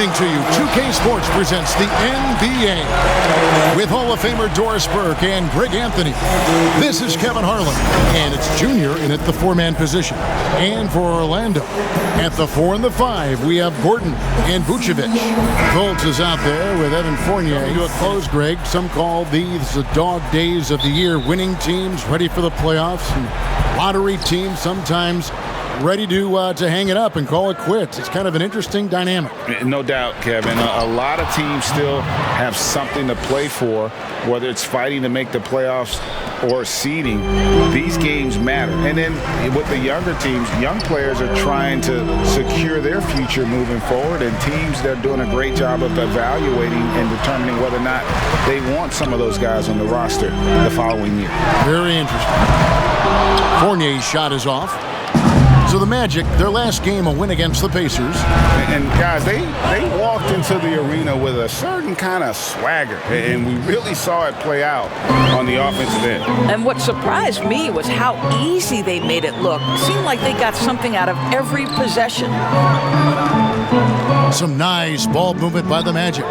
evening to you. 2K Sports presents the NBA with Hall of Famer Doris Burke and Greg Anthony. This is Kevin Harlan, and it's Junior in at the four-man position. And for Orlando, at the 4 and the 5, we have Gordon and Vucevic. Fultz is out there with Evan Fournier. To a close, Greg. Some call these the dog days of the year. Winning teams ready for the playoffs, and lottery teams sometimes ready to hang it up and call it quits. It's kind of an interesting dynamic. No doubt, Kevin. A lot of teams still have something to play for, whether it's fighting to make the playoffs or seeding. These games matter. And then with the younger teams, young players are trying to secure their future moving forward, and teams that are doing a great job of evaluating and determining whether or not they want some of those guys on the roster the following year. Very interesting. Fournier's shot is off. So the Magic, their last game, a win against the Pacers. And guys, they walked into the arena with a certain kind of swagger, and we really saw it play out on the offensive end. And what surprised me was how easy they made it look. It seemed like they got something out of every possession. Some nice ball movement by the Magic.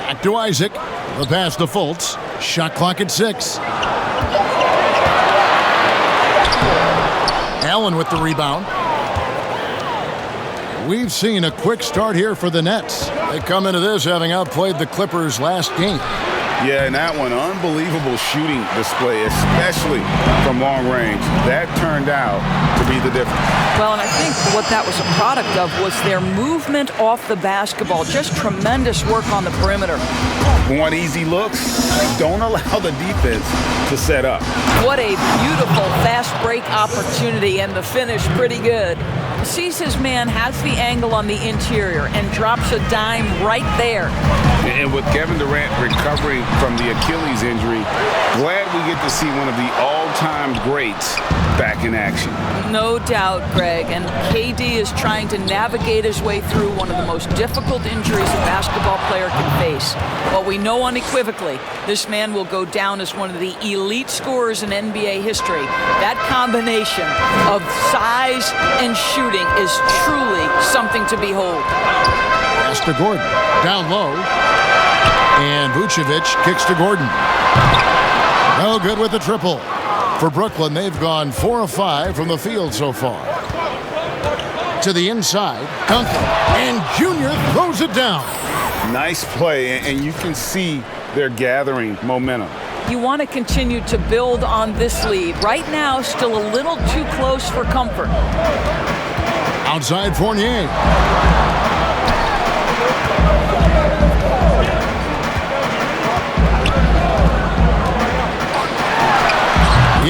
Back to Isaac. The pass to Fultz. Shot clock at 6. Allen with the rebound. We've seen a quick start here for the Nets. They come into this having outplayed the Clippers last game. Yeah, and that one, unbelievable shooting display, especially from long range. That turned out to be the difference. Well, and I think what that was a product of was their movement off the basketball. Just tremendous work on the perimeter. Want easy looks? Don't allow the defense to set up. What a beautiful fast break opportunity, and the finish pretty good. Sees his man, has the angle on the interior, and drops a dime right there. And with Kevin Durant recovering from the Achilles injury, glad we get to see one of the all-time greats back in action. No doubt, Greg. And KD is trying to navigate his way through one of the most difficult injuries a basketball player can face. But we know unequivocally this man will go down as one of the elite scorers in NBA history. That combination of size and shooting is truly something to behold. Pass to Gordon. Down low. And Vucevic kicks to Gordon. No good with the triple. For Brooklyn, they've gone 4 of 5 from the field so far. To the inside, Duncan, and Junior throws it down. Nice play, and you can see they're gathering momentum. You want to continue to build on this lead. Right now, still a little too close for comfort. Outside Fournier.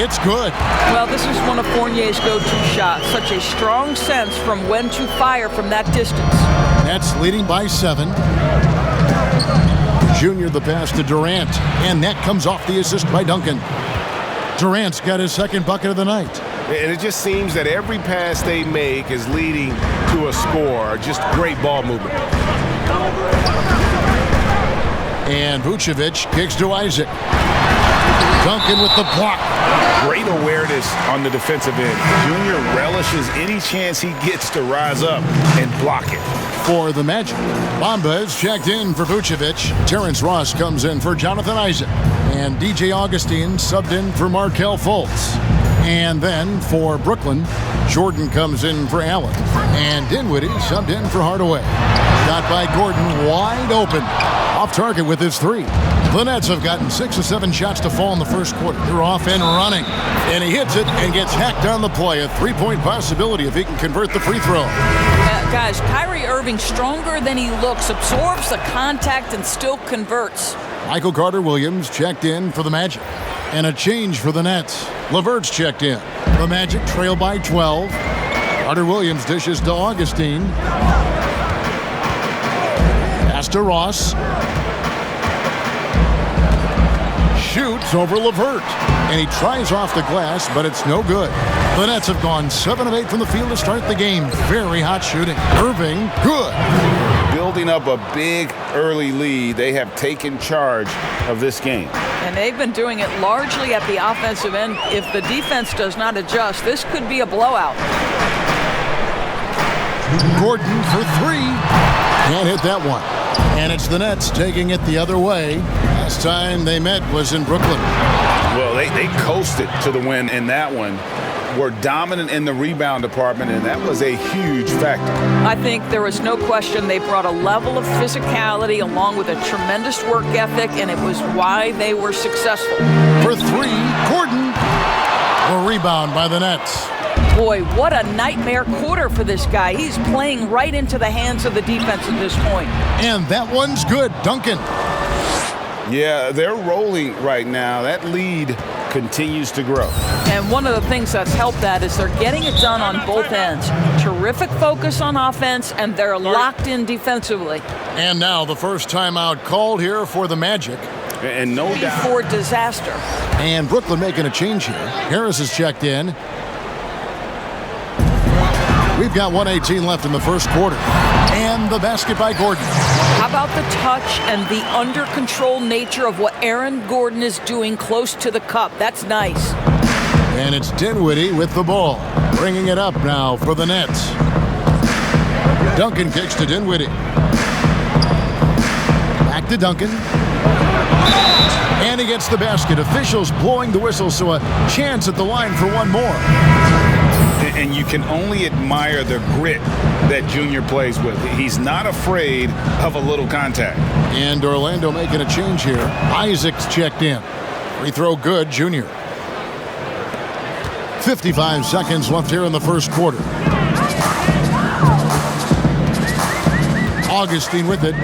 It's good. Well, this is one of Fournier's go-to shots. Such a strong sense from when to fire from that distance. Nets leading by 7. Junior the pass to Durant, and that comes off the assist by Duncan. Durant's got his second bucket of the night. And it just seems that every pass they make is leading to a score. Just great ball movement. And Vucevic kicks to Isaac. Duncan with the block. Great awareness on the defensive end. Junior relishes any chance he gets to rise up and block it. For the Magic, Bamba is checked in for Vucevic. Terrence Ross comes in for Jonathan Isaac. And DJ Augustine subbed in for Markelle Fultz. And then for Brooklyn, Jordan comes in for Allen. And Dinwiddie subbed in for Hardaway. Shot by Gordon, wide open. Off target with his 3. The Nets have gotten 6 of 7 shots to fall in the first quarter. They're off and running. And he hits it and gets hacked on the play. A 3-point possibility if he can convert the free throw. Guys, Kyrie Irving, stronger than he looks, absorbs the contact and still converts. Michael Carter-Williams checked in for the Magic. And a change for the Nets. LeVert's checked in. The Magic trail by 12. Carter-Williams dishes to Augustine. Pass to Ross. Shoots over LeVert. And he tries off the glass, but it's no good. The Nets have gone 7 of 8 from the field to start the game. Very hot shooting. Irving, good. Building up a big early lead, they have taken charge of this game. And they've been doing it largely at the offensive end. If the defense does not adjust, this could be a blowout. Gordon for three. Can't hit that one. And it's the Nets taking it the other way. Last time they met was in Brooklyn. Well, they coasted to the win in that one. Were dominant in the rebound department, and that was a huge factor. I think there was no question they brought a level of physicality along with a tremendous work ethic, and it was why they were successful. For three, Gordon. A rebound by the Nets. Boy, what a nightmare quarter for this guy. He's playing right into the hands of the defense at this point. And that one's good. Duncan. Yeah, they're rolling right now. That lead continues to grow. And one of the things that's helped that is they're getting it done on both ends. Terrific focus on offense, and they're locked in defensively. And now the first timeout called here for the Magic. And no doubt. For disaster. And Brooklyn making a change here. Harris is checked in. We've got 1:18 left in the first quarter. And the basket by Gordon. How about the touch and the under-control nature of what Aaron Gordon is doing close to the cup? That's nice. And it's Dinwiddie with the ball. Bringing it up now for the Nets. Duncan kicks to Dinwiddie. Back to Duncan. And he gets the basket. Officials blowing the whistle, so a chance at the line for one more. And you can only admire the grit that Junior plays with. He's not afraid of a little contact. And Orlando making a change here. Isaac's checked in. Free throw good, Junior. 55 seconds left here in the first quarter. Augustine with it.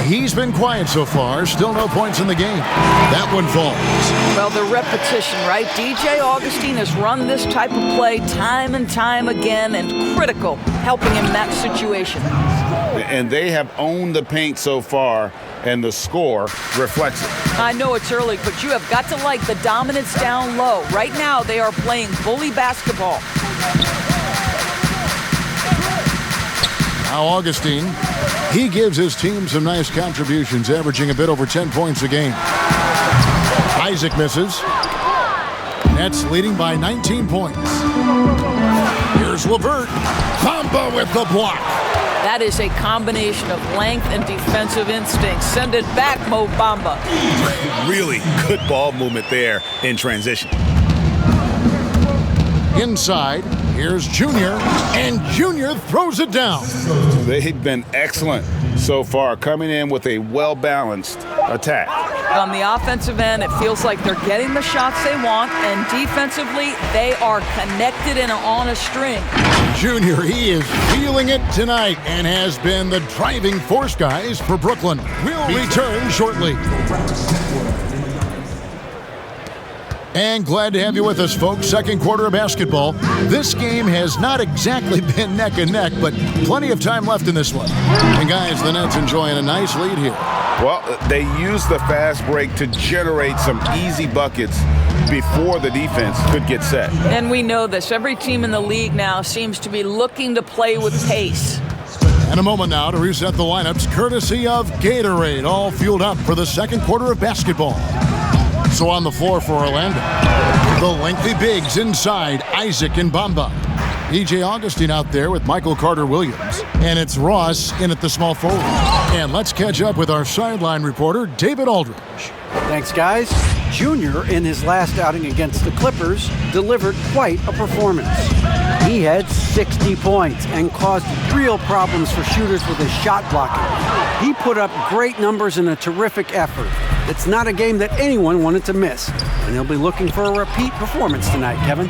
He's been quiet so far. Still no points in the game. That one falls. Well, the repetition, right? DJ Augustine has run this type of play time and time again, and critical, helping in that situation. And they have owned the paint so far, and the score reflects it. I know it's early, but you have got to like the dominance down low. Right now, they are playing bully basketball. Now Augustine, he gives his team some nice contributions, averaging a bit over 10 points a game. Isaac misses. Nets leading by 19 points. Here's LeVert. Bamba with the block. That is a combination of length and defensive instinct. Send it back, Mo Bamba. Really good ball movement there in transition. Inside, here's Junior, and Junior throws it down. They've been excellent so far, coming in with a well-balanced attack. On the offensive end, it feels like they're getting the shots they want, and defensively, they are connected and on a string. Junior, he is feeling it tonight and has been the driving force, guys, for Brooklyn. We'll return shortly. And glad to have you with us, folks. Second quarter of basketball. This game has not exactly been neck and neck, but plenty of time left in this one. And guys, the Nets enjoying a nice lead here. Well, they used the fast break to generate some easy buckets before the defense could get set. And we know this. Every team in the league now seems to be looking to play with pace. And a moment now to reset the lineups, courtesy of Gatorade, all fueled up for the second quarter of basketball. So on the floor for Orlando, the lengthy bigs inside, Isaac and Bamba. DJ Augustine out there with Michael Carter-Williams. And it's Ross in at the small forward. And let's catch up with our sideline reporter, David Aldridge. Thanks, guys. Junior, in his last outing against the Clippers, delivered quite a performance. He had 60 points and caused real problems for shooters with his shot blocking. He put up great numbers in a terrific effort. It's not a game that anyone wanted to miss, and he'll be looking for a repeat performance tonight, Kevin.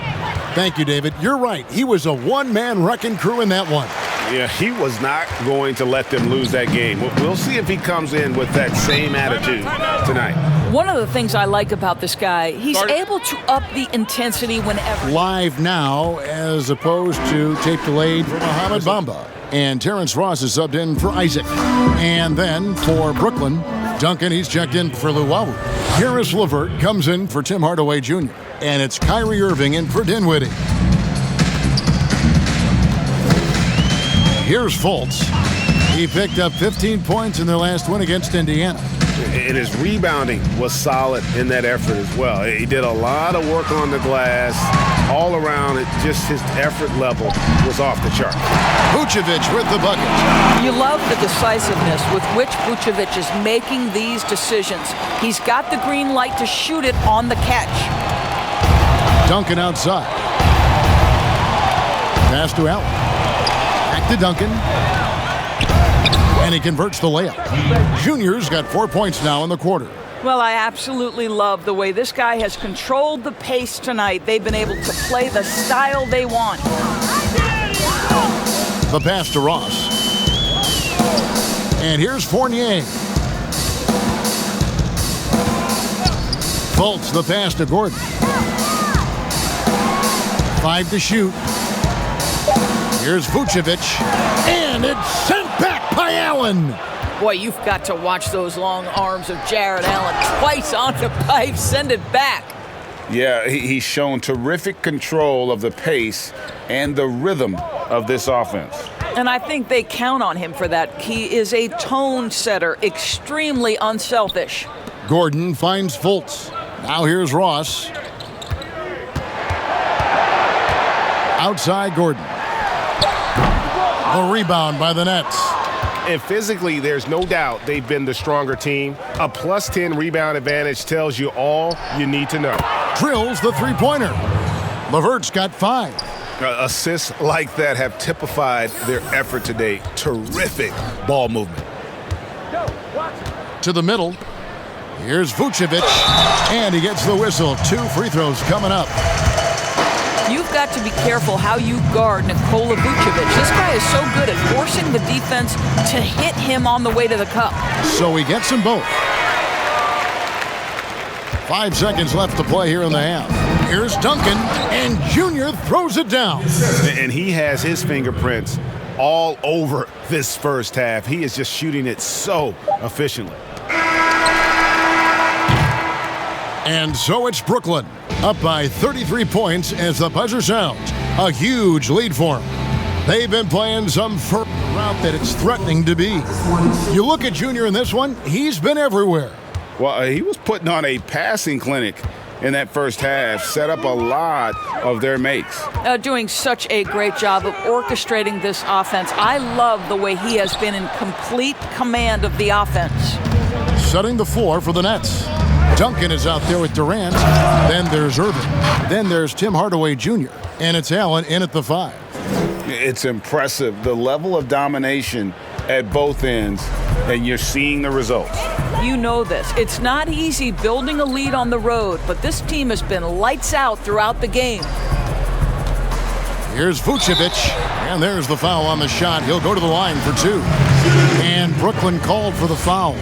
Thank you, David. You're right. He was a one-man wrecking crew in that one. Yeah, he was not going to let them lose that game. We'll see if he comes in with that same attitude tonight. One of the things I like about this guy, he's able to up the intensity whenever. Live now, as opposed to tape delayed for Mohamed Bamba. And Terrence Ross is subbed in for Isaac. And then for Brooklyn, Duncan, he's checked in for Luwawu. Harris LeVert comes in for Tim Hardaway Jr. And it's Kyrie Irving in for Dinwiddie. Here's Fultz. He picked up 15 points in their last win against Indiana. And his rebounding was solid in that effort as well. He did a lot of work on the glass. All around, just his effort level was off the chart. Vucevic with the bucket. You love the decisiveness with which Vucevic is making these decisions. He's got the green light to shoot it on the catch. Duncan outside. Pass to Allen. Back to Duncan. And he converts the layup. Junior's got 4 points now in the quarter. Well, I absolutely love the way this guy has controlled the pace tonight. They've been able to play the style they want. The pass to Ross. And here's Fournier. Fultz the pass to Gordon. 5 to shoot. Here's Vucevic. And it's sent back by Allen. Boy, you've got to watch those long arms of Jared Allen. Twice on the pipe, send it back. Yeah, he's shown terrific control of the pace and the rhythm of this offense. And I think they count on him for that. He is a tone setter, extremely unselfish. Gordon finds Fultz. Now here's Ross. Outside Gordon. The rebound by the Nets. And physically, there's no doubt they've been the stronger team. A plus 10 rebound advantage tells you all you need to know. Drills the three-pointer. LeVert's got 5. Assists like that have typified their effort today. Terrific ball movement. To the middle. Here's Vucevic. And he gets the whistle. 2 free throws coming up. You've got to be careful how you guard Nikola Vucevic. This guy is so good at forcing the defense to hit him on the way to the cup. So he gets them both. 5 seconds left to play here in the half. Here's Duncan, and Junior throws it down. And he has his fingerprints all over this first half. He is just shooting it so efficiently. And so it's Brooklyn, up by 33 points as the buzzer sounds. A huge lead for them. They've been playing some route that it's threatening to be. You look at Junior in this one, he's been everywhere. Well, he was putting on a passing clinic in that first half, set up a lot of their makes. Doing such a great job of orchestrating this offense. I love the way he has been in complete command of the offense. Setting the floor for the Nets. Duncan is out there with Durant. Then there's Irving. Then there's Tim Hardaway Jr. And it's Allen in at the 5. It's impressive, the level of domination at both ends, and you're seeing the results. You know this. It's not easy building a lead on the road, but this team has been lights out throughout the game. Here's Vucevic, and there's the foul on the shot. He'll go to the line for 2. And Brooklyn called for the foul.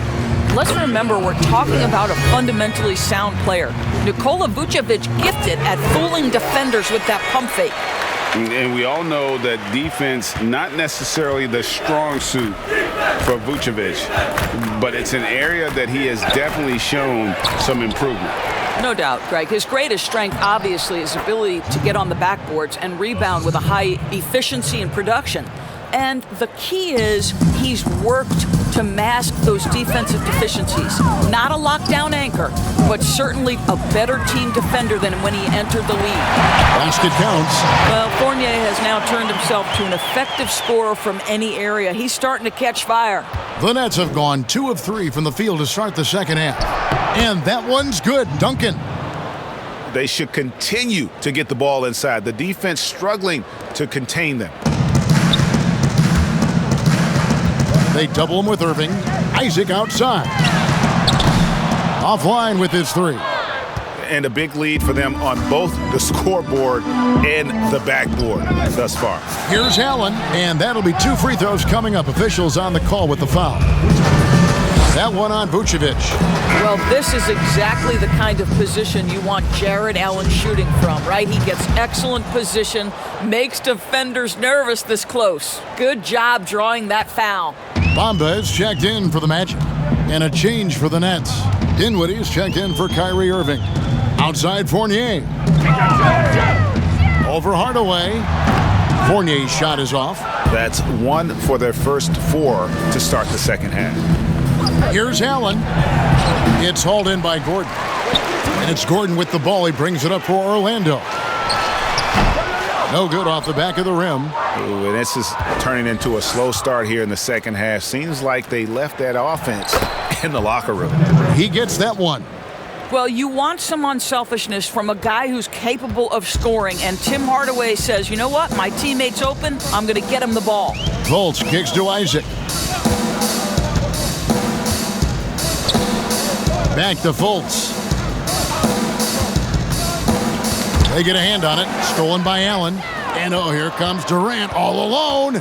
Let's remember we're talking about a fundamentally sound player. Nikola Vucevic gifted at fooling defenders with that pump fake. And we all know that defense, not necessarily the strong suit for Vucevic, but it's an area that he has definitely shown some improvement. No doubt, Greg. His greatest strength, obviously, is his ability to get on the backboards and rebound with a high efficiency and production. And the key is he's worked to mask those defensive deficiencies. Not a lockdown anchor, but certainly a better team defender than when he entered the league. Basket counts. Well, Fournier has now turned himself to an effective scorer from any area. He's starting to catch fire. The Nets have gone 2 of 3 from the field to start the second half. And that one's good. Duncan. They should continue to get the ball inside. The defense struggling to contain them. They double him with Irving. Isaac outside. Offline with his 3. And a big lead for them on both the scoreboard and the backboard thus far. Here's Allen, and that'll be 2 free throws coming up. Officials on the call with the foul. That one on Vucevic. Well, this is exactly the kind of position you want Jared Allen shooting from, right? He gets excellent position, makes defenders nervous this close. Good job drawing that foul. Bamba is checked in for the Magic. And a change for the Nets. Dinwiddie's checked in for Kyrie Irving. Outside Fournier. Over Hardaway. Fournier's shot is off. That's 1 for their first 4 to start the second half. Here's Allen. It's hauled in by Gordon. And it's Gordon with the ball. He brings it up for Orlando. No good off the back of the rim. Ooh, and this is turning into a slow start here in the second half. Seems like they left that offense in the locker room. He gets that one. Well, you want some unselfishness from a guy who's capable of scoring, and Tim Hardaway says, you know what, my teammate's open, I'm going to get him the ball. Fultz kicks to Isaac. Back to Fultz. They get a hand on it, stolen by Allen. And oh, here comes Durant all alone.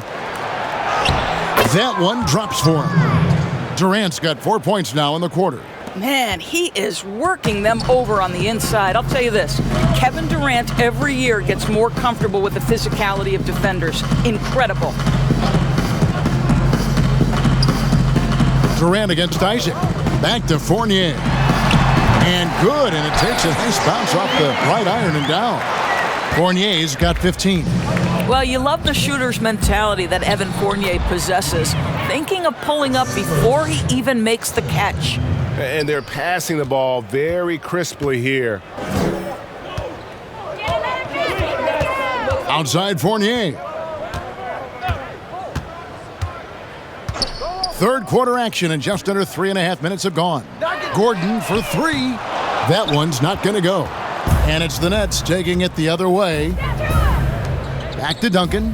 That one drops for him. Durant's got 4 points now in the quarter. Man, he is working them over on the inside. I'll tell you this, Kevin Durant every year gets more comfortable with the physicality of defenders. Incredible. Durant against Isaac. Back to Fournier. And good, and it takes a nice bounce off the right iron and down. Fournier's got 15. Well, you love the shooter's mentality that Evan Fournier possesses, thinking of pulling up before he even makes the catch. And they're passing the ball very crisply here. Outside Fournier. Third quarter action, and just under 3.5 minutes have gone. Gordon for three. That one's not going to go. And it's the Nets taking it the other way. Back to Duncan.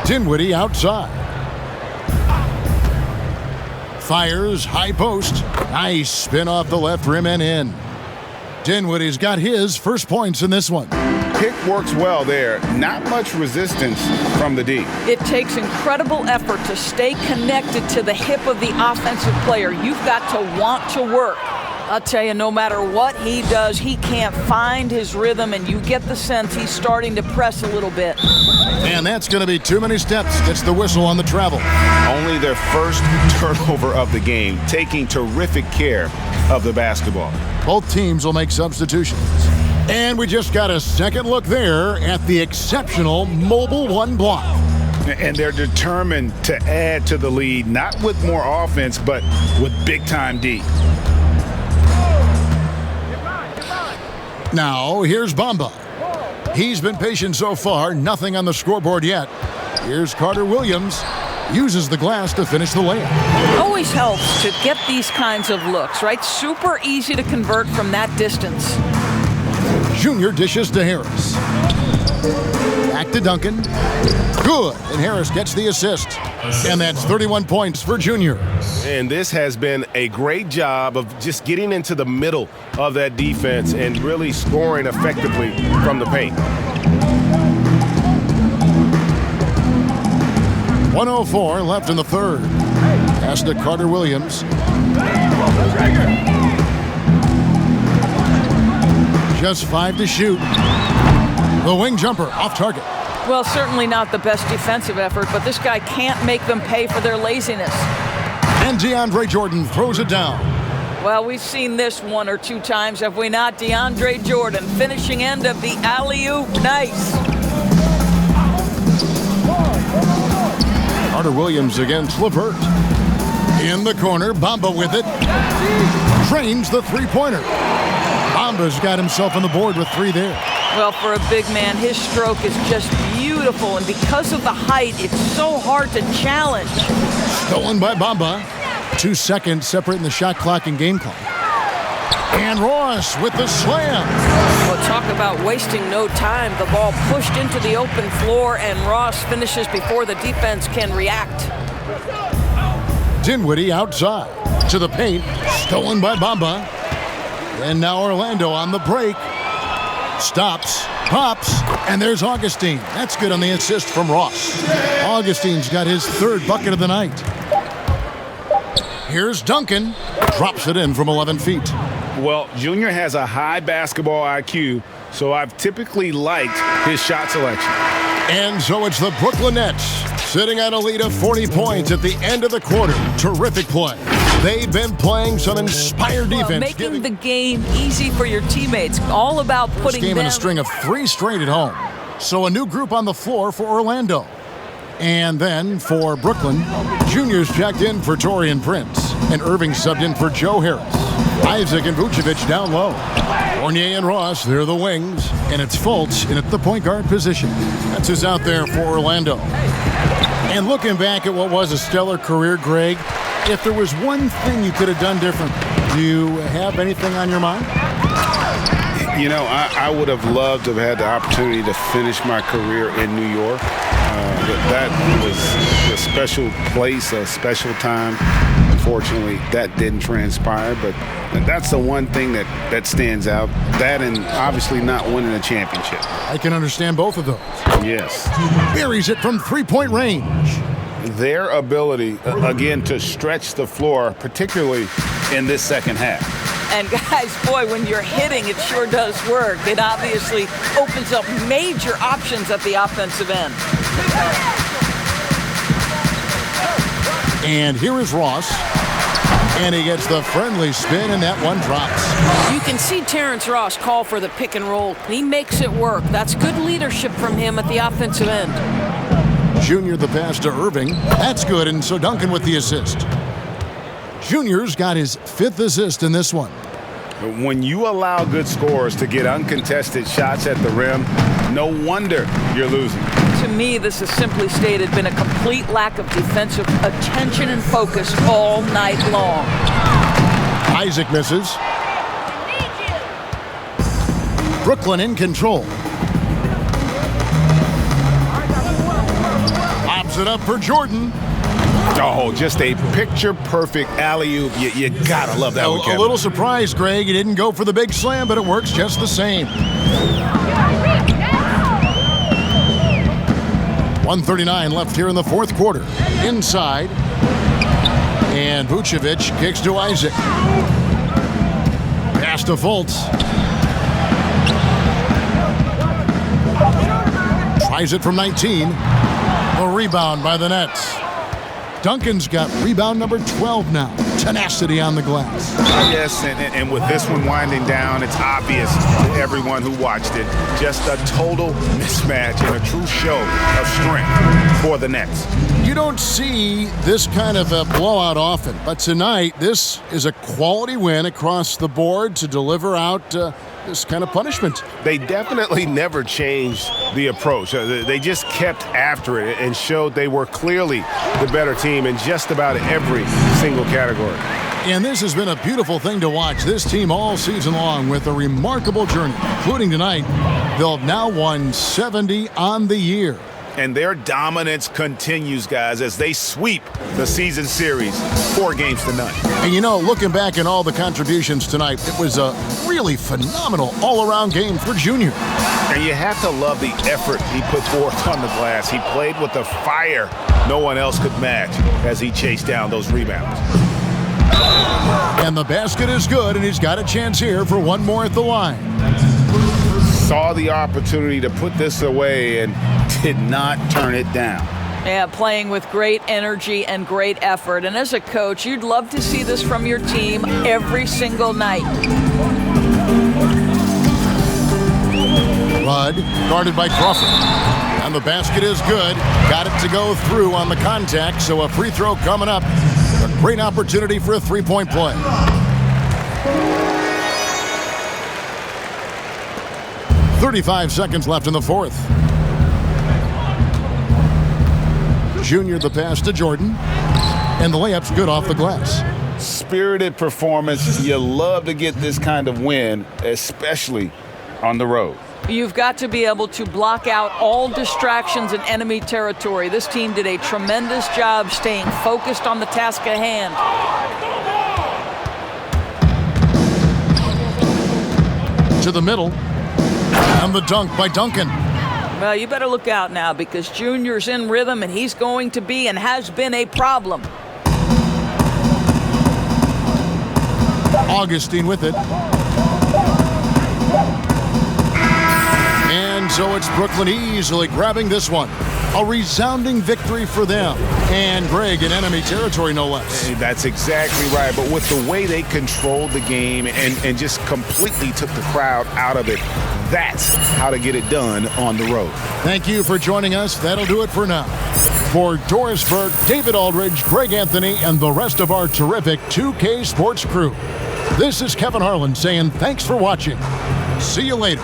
Dinwiddie outside. Fires, high post. Nice spin off the left rim and in. Dinwiddie's got his first points in this one. Pick works well there. Not much resistance from the D. It takes incredible effort to stay connected to the hip of the offensive player. You've got to want to work. I'll tell you, no matter what he does, he can't find his rhythm, and you get the sense he's starting to press a little bit. And that's going to be too many steps. Gets the whistle on the travel. Only their first turnover of the game, taking terrific care of the basketball. Both teams will make substitutions. And we just got a second look there at the exceptional Mobile One block. And they're determined to add to the lead, not with more offense, but with big-time D. Now, here's Bamba. He's been patient so far, nothing on the scoreboard yet. Here's Carter Williams. Uses the glass to finish the layup. It always helps to get these kinds of looks, right? Super easy to convert from that distance. Junior dishes to Harris. Back to Duncan. Good, and Harris gets the assist. And that's 31 points for Junior. And this has been a great job of just getting into the middle of that defense and really scoring effectively from the paint. 1:04 left in the third. Pass to Carter Williams. Just 5 to shoot. The wing jumper off target. Well, certainly not the best defensive effort, but this guy can't make them pay for their laziness. And DeAndre Jordan throws it down. Well, we've seen this one or two times, have we not? DeAndre Jordan, finishing end of the alley-oop. Nice. Carter Williams against LeVert. In the corner, Bamba with it. Drains the three-pointer. Bamba's got himself on the board with 3 there. Well, for a big man, his stroke is just beautiful, and because of the height, it's so hard to challenge. Stolen by Bamba. 2 seconds separating the shot clock and game clock. And Ross with the slam. Well, talk about wasting no time. The ball pushed into the open floor, and Ross finishes before the defense can react. Dinwiddie outside. To the paint. Stolen by Bamba. And now Orlando on the break. Stops, pops, and there's Augustine. That's good on the assist from Ross. Augustine's got his 3rd bucket of the night. Here's Duncan. Drops it in from 11 feet. Well, Junior has a high basketball IQ, so I've typically liked his shot selection. And so it's the Brooklyn Nets sitting at a lead of 40 points at the end of the quarter. Terrific play. They've been playing some inspired defense. Making the game easy for your teammates. All about putting game them in a string of 3 straight at home. So a new group on the floor for Orlando. And then for Brooklyn, Junior's checked in for Taurean Prince, and Irving subbed in for Joe Harris. Isaac and Vucevic down low. Fournier and Ross, they're the wings, and it's Fultz in at the point guard position. That's who's out there for Orlando. And looking back at what was a stellar career, Greg, if there was one thing you could have done different, do you have anything on your mind? You know, I would have loved to have had the opportunity to finish my career in New York. That was a special place, a special time. Unfortunately, that didn't transpire, but that's the one thing that stands out. That and obviously not winning a championship. I can understand both of those. Yes. Buries it from three-point range. Their ability, again, to stretch the floor, particularly in this second half. And guys, boy, when you're hitting, it sure does work. It obviously opens up major options at the offensive end. And here is Ross. And he gets the friendly spin, and that one drops. You can see Terrence Ross call for the pick and roll. He makes it work. That's good leadership from him at the offensive end. Junior the pass to Irving. That's good, and so Duncan with the assist. Junior's got his 5th assist in this one. When you allow good scorers to get uncontested shots at the rim, no wonder you're losing. To me, this has simply stated been a complete lack of defensive attention and focus all night long. Isaac misses. Brooklyn in control. Lobs it up for Jordan. Oh, just a picture-perfect alley-oop. You gotta love that one, Kevin. A little surprise, Greg. He didn't go for the big slam, but it works just the same. 1:39 left here in the fourth quarter. Inside. And Vucevic kicks to Isaac. Pass to Fultz. Tries it from 19. A rebound by the Nets. Duncan's got rebound number 12 now. Tenacity on the glass. Yes, and with this one winding down, it's obvious to everyone who watched it. Just a total mismatch and a true show of strength for the Nets. You don't see this kind of a blowout often, but tonight this is a quality win across the board to deliver out this kind of punishment. They definitely never changed the approach. They just kept after it and showed they were clearly the better team in just about every single category. And this has been a beautiful thing to watch this team all season long with a remarkable journey, including tonight. They'll have now won 70 on the year. And their dominance continues, guys, as they sweep the season series 4 games to none. And you know, looking back at all the contributions tonight, it was a really phenomenal all-around game for Junior. And you have to love the effort he put forth on the glass. He played with a fire no one else could match as he chased down those rebounds. And the basket is good, and he's got a chance here for one more at the line. Saw the opportunity to put this away and did not turn it down. Yeah, playing with great energy and great effort. And as a coach, you'd love to see this from your team every single night. Rudd guarded by Crawford. And the basket is good. Got it to go through on the contact, so a free throw coming up. A great opportunity for a three-point play. .35 seconds left in the fourth. Junior the pass to Jordan. And the layup's good off the glass. Spirited performance. You love to get this kind of win, especially on the road. You've got to be able to block out all distractions in enemy territory. This team did a tremendous job staying focused on the task at hand. To the middle. And the dunk by Duncan. Well, you better look out now because Junior's in rhythm and he's going to be and has been a problem. Augustine with it. And so it's Brooklyn easily grabbing this one. A resounding victory for them. And Greg, in enemy territory, no less. That's exactly right. But with the way they controlled the game and just completely took the crowd out of it, that's how to get it done on the road. Thank you for joining us. That'll do it for now. For Doris Burke, David Aldridge, Greg Anthony, and the rest of our terrific 2K Sports crew, this is Kevin Harlan saying thanks for watching. See you later.